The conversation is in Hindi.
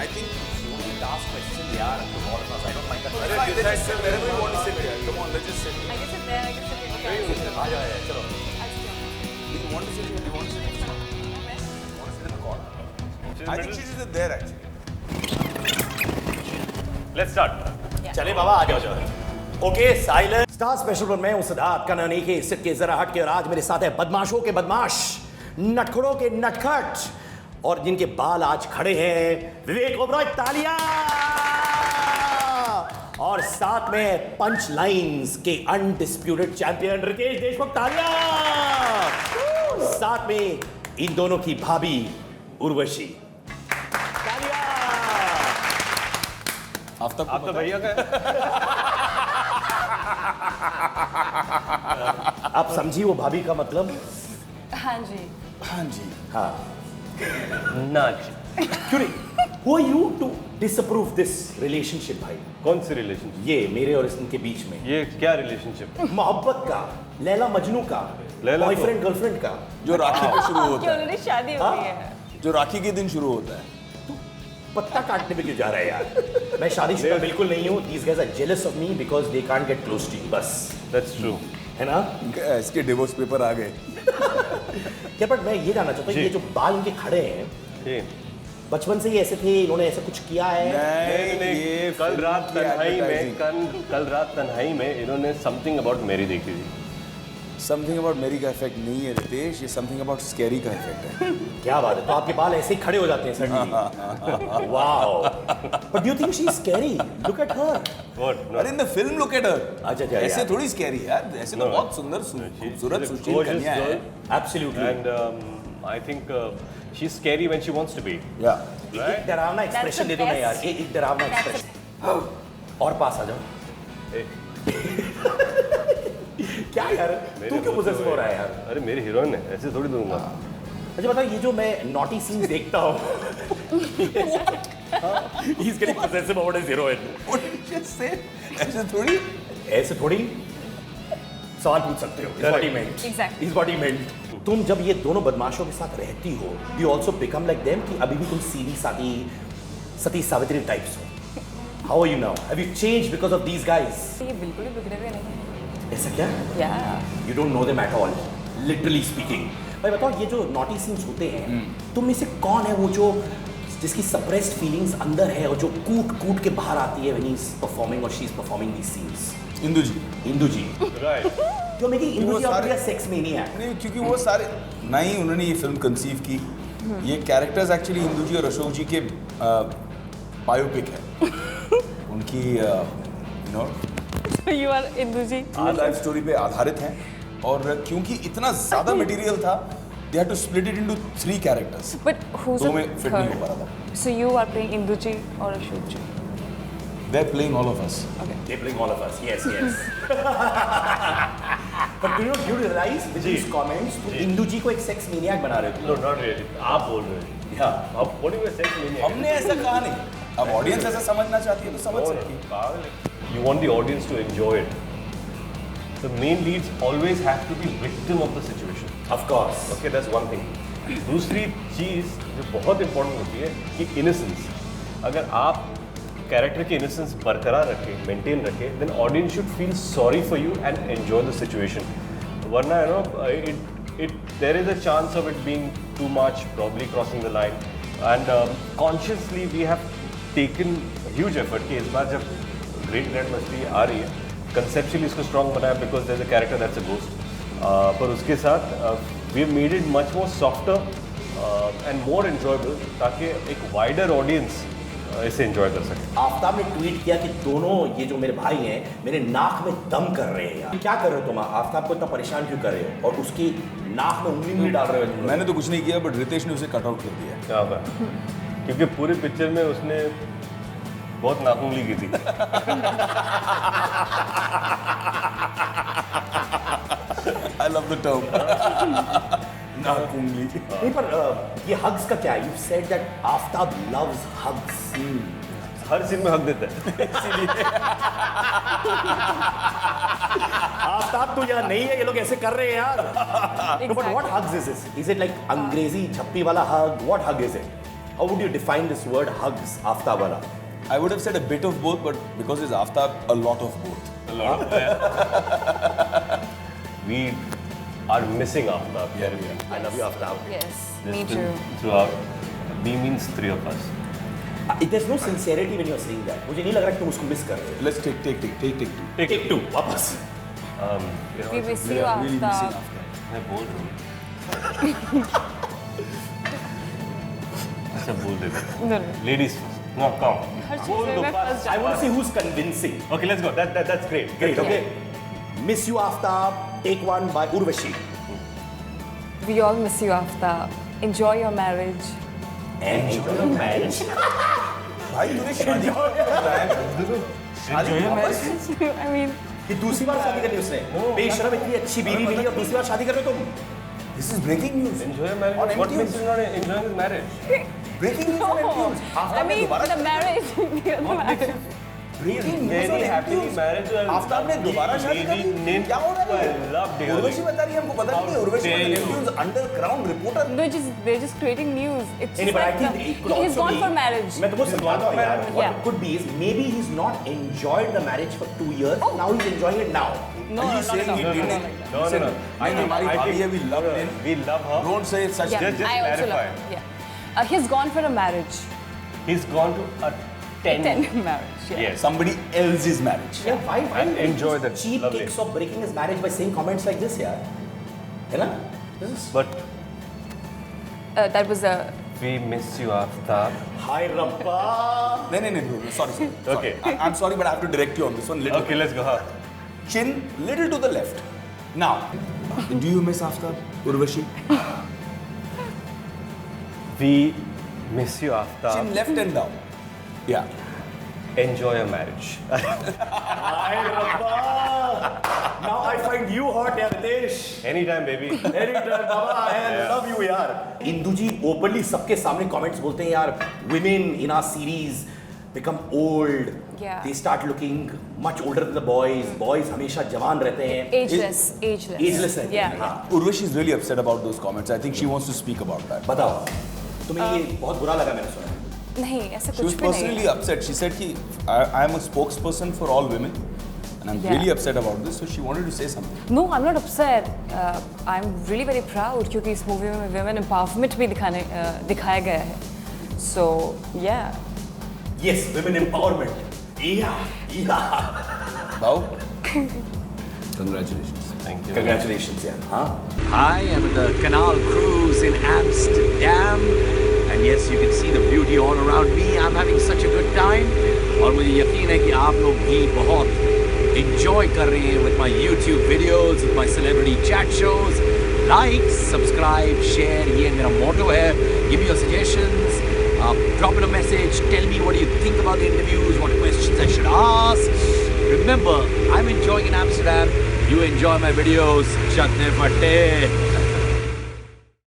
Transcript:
I think she wouldn't ask questions. यार, to all of us. I don't mind that. Let's sit wherever you want to sit here. Come on, let's just sit. I can sit there, I can sit here. Okay, I'll sit here. आ जाओ, चलो. I'll sit here. Do you want to sit here? Do you want to sit in the corner? You want to sit in the corner? I think she's just there actually. Let's start. चले बाबा, आ जाओ जाओ. Okay, silence. स्टार स्पेशल पर मैं हूं सिद्धार्थ कनानी के सिट के जरा हट के, और आज मेरे साथ है बदमाशों के बदमाश, नटखड़ों के नटखट, और जिनके बाल आज खड़े हैं विवेक ओबरॉय, तालियां. और साथ में पंच लाइंस के अनडिस्प्यूटेड चैंपियन रितेश देशमुख, तालियां. साथ में इन दोनों की भाभी उर्वशी, तालियां. आप तो भैया का आप समझी वो भाभी का मतलब? हाँ जी. हाँ जी. हाँ. नाच. क्यों नहीं? Who are you to disapprove this relationship भाई? कौन सी रिलेशनशिप? ये मेरे और इनके बीच में ये क्या रिलेशनशिप? मोहब्बत का, लैला मजनू का, लैला बॉयफ्रेंड गर्लफ्रेंड का. जो राखी पे शुरू होता कि है. ऑलरेडी शादी हो गई है. जो राखी के दिन शुरू होता है. पत्ता काटने पे क्यों जा रहा है यार? मैं शादीशुदा बिल्कुल नहीं हूँ. These guys are jealous of me because they can't get close to you. बस. That's true. है ना? इसके डिवोर्स पेपर आ गए. क्या, बट मैं ये जानना चाहता हूँ, ये जो बाल इनके खड़े हैं, ये बचपन से ही ऐसे थे? इन्होंने ऐसा कुछ किया है? नहीं, ये कल रात फिल्म की तन्हाई में advertising. कल रात तन्हाई में इन्होंने समथिंग अबाउट मेरी देखी थी. समथिंग अबाउट मेरी का इफेक्ट नहीं है रितेश, ये समथिंग अबाउट स्कैरी का इफेक्ट है. क्या बात है. तो आपके बाल ऐसे ही खड़े हो जाते हैं suddenly? Wow. But do you think she is scary? Look at her. What? No. अरे in the film look at her. अच्छा, ऐसे यार. थोड़ी स्कैरी है यार. ऐसे तो No. बहुत सुंदर खूबसूरत She's a सुशील gorgeous कन्या है. girl. Absolutely. And I think she's scary when she wants to be. या एक डरावना एक्सप्रेशन दे दो ना best. यार. एक डरावना एक्सप्रेशन. और पास आ जाओ. Eh, क्या यार, तू क्यों पोजेसिव हो रहा है यार? अरे मेरी हीरोइन है, ऐसे थोड़ी दूंगा. अच्छा बताओ, ये जो मैं नॉटी सीन्स देखता हूँ, he is getting possessive about his heroine. से ऐसे थोड़ी. ऐसे थोड़ी सवाल पूछ सकते हो. Is what he meant. Exactly. Is what he meant. तुम जब ये दोनों बदमाशों के साथ रहती हो, you also become like them, कि अभी भी तुम सीधी सादी सती सावित्री टाइप्स हो? How are you now? Have you changed because of these guys? ये बिल्कुल ही बिगड़े हुए नहीं. ऐसा क्या? Yeah. You don't know them at all, literally speaking. भाई बताओ, ये जो नॉटी सीन्स होते हैं, तुम में से कौन है वो जो जिसकी सप्रेस्ड फीलिंग्स अंदर है और जो कूट के बाहर आती है व्हेन ही इज परफॉर्मिंग और she is performing these scenes? Indu ji. Indu ji. Right. क्यों मेरी इंदु वो जी आप सारे- सेक्स मेनिया? नहीं, क्योंकि वो सारे नहीं, उन्होंने ये फिल्म कंसीव की. ये कैरेक्टर्स एक्चुअली इंदु जी और अशोक जी के बायोपिक है. उनकी you know You are Indu ji. Life story पे आधारित हैं. और क्योंकि इतना ज्यादा मटेरियल था, they had to split it into 3 characters. But who's दो the में फिट नहीं हो पा third? रहा था. So you are playing Indu ji or Ashok ji? They are playing all of us. Okay. They bring all of us. Yes, yes. But do you realize with these comments, तुम इंदु जी को एक सेक्स मेनियाक बना रहे हो? No, not really. आप बोल रहे हो. Yeah. आप बोलेंगे सेक्स नहीं. हमने ऐसा कहा नहीं. अब ऑडियंस ऐसा समझना चाहती है तो समझ सकती है. You want the audience to enjoy it. The main leads always have to be victim of the situation. Of course. Okay, that's one thing. दूसरी चीज़ जो बहुत इंपॉर्टेंट होती है कि इनोसेंस. अगर आप कैरेक्टर की इनोसेंस बरकरार रखें, मेंटेन रखें, then audience should feel sorry for you and enjoy the situation. वरना you know there is a chance of it being too much, probably crossing the line. And consciously we have taken huge effort कि इस बार जब ग्रेट ग्रैंड मस्ती आ रही है, कंसेप्चुअली इसको स्ट्रॉन्ग बनाया because there is a character that's a ghost. पर उसके साथ we have made it much more softer and more enjoyable, ताकि एक वाइडर ऑडियंस इसे एंजॉय कर सके. आफ्ताब ने ट्वीट किया कि दोनों ये जो मेरे भाई हैं मेरे नाक में दम कर रहे हैं यार. क्या कर रहे हो तुम? आफ्ताब को इतना परेशान क्यों कर रहे हो और उसकी नाक में उंगली डाल रहे हो? मैंने तो कुछ नहीं किया, बट रितेश ने उसे कट आउट कर दिया. क्या बात. क्योंकि पूरी पिक्चर में उसने बहुत नाखुंगली की थी. I love the term. नाकुंगली. नहीं, पर ये हग्स का क्या है? You said that Aftab loves hugs. हर सीन में हक देता है. आफ्ताब तो यहाँ नहीं है, ये लोग ऐसे कर रहे हैं यार. But Exactly. What hugs is this? Is it like अंग्रेजी झप्पी वाला hug? What hug is it? How would you define this word hugs, Aftab wala? I would have said a bit of both, but because it's Aftab, a lot of both. A lot of we are missing Aftab. Yeah. I love you, Aftab. Yes, This me film too. Throughout, we means three of us. There's no sincerity when you're saying that. मुझे नहीं लग रहा कि तुम उसको miss कर रहे हो. Let's take two. Take two, वापस. We miss We you, are really missing Aftab. Aftab. मैं बोल रहा हूँ अच्छा बोल देते No, no. ladies first no come हर चीज़ बोल में दो मैं बस फंस I want to see who's convincing. okay let's go that's great Great, okay. Miss You Aftab, take one by Urvashi. We all miss you, Aftab. Enjoy your marriage. Enjoy your marriage. भाई तूने शादी कर रहा है शादी वापस I mean, ये दूसरी बार शादी करनी उसने. बेशरम इतनी अच्छी बीवी मिली और दूसरी बार शादी कर रहे हो तुम. This is breaking news. enjoy your marriage On what MTV. makes you not enjoying his marriage Breaking news on MTV. I mean the marriage. The marriage. Breaking news on very happily MTV. marriage Aftab ने दोबारा शादी कर ली? क्या हो रहा है? I loved it उर्वशी बता रही है हमको पता नहीं है Urvashi dare you. MTV's underground reporter. They're just creating news. It's Any, just but I like think it could he's also gone be, for marriage. मैं तुमको समझाता हूँ यार. What Yeah. it could be is maybe he's not enjoyed the marriage for 2 years. Now he's enjoying it now. No, Are you not saying at all. he Not didn't? like that. no Listen, I think हमारी भाभी है, we love him. we love her Don't say such Yeah, things. just I also love clarify. him. Yeah. He's gone for a marriage. he's gone to a 10 marriage. Yeah. yes Somebody else's marriage. Yeah, why And enjoy these that. cheap Lovely. kicks of breaking his marriage by saying comments like this, यार? है ना? This is but That was a. we miss you Aftab Hi Rabba. No, bro. Sorry. Okay. I'm sorry, but I have to direct you on this one. Little okay let's go huh? chin, little to the left. Now, do you miss Aftab, Urvashi? we miss you Aftab Chin left and down. Yeah. enjoy your marriage Hi Rabba. Now I find you hot, यार Ritesh. anytime baby Anytime, Baba. I love you, यार. इंदु जी openly सबके सामने comments बोलते हैं यार. Women in our series become old. Yeah. They start looking much older than the boys. Boys हमेशा जवान रहते हैं. Ageless. Ageless रहते हैं. Yeah. हाँ. Urvashi is really upset about those comments. I think she wants to speak about that. बताओ. तुम्हें ये बहुत बुरा लगा मैंने सुना. नहीं ऐसा She was कुछ भी नहीं personally है. upset. She said I am a spokesperson for all women. And I'm Yeah. really upset about this, so she wanted to say something. No, I'm not upset. I'm really very proud क्योंकि इस मूवी में women empowerment भी दिखाया गया है. So yeah. Yes, women empowerment. Yeah. Bao, congratulations. thank you Congratulations, yeah. हाँ. I am at the Canal Cruise in Amsterdam, and yes, you can see the beauty all around me. I'm having such a good time, और मुझे यकीन है कि आप लोग भी बहुत enjoy कर रहे हैं with my YouTube videos, with my celebrity chat shows. Like, subscribe, share. ये मेरा motto है. Give me your suggestions. Drop in a message. Tell me what you think about the interviews, what questions I should ask. Remember, I'm enjoying in Amsterdam. You enjoy my videos. Chatne Fatte.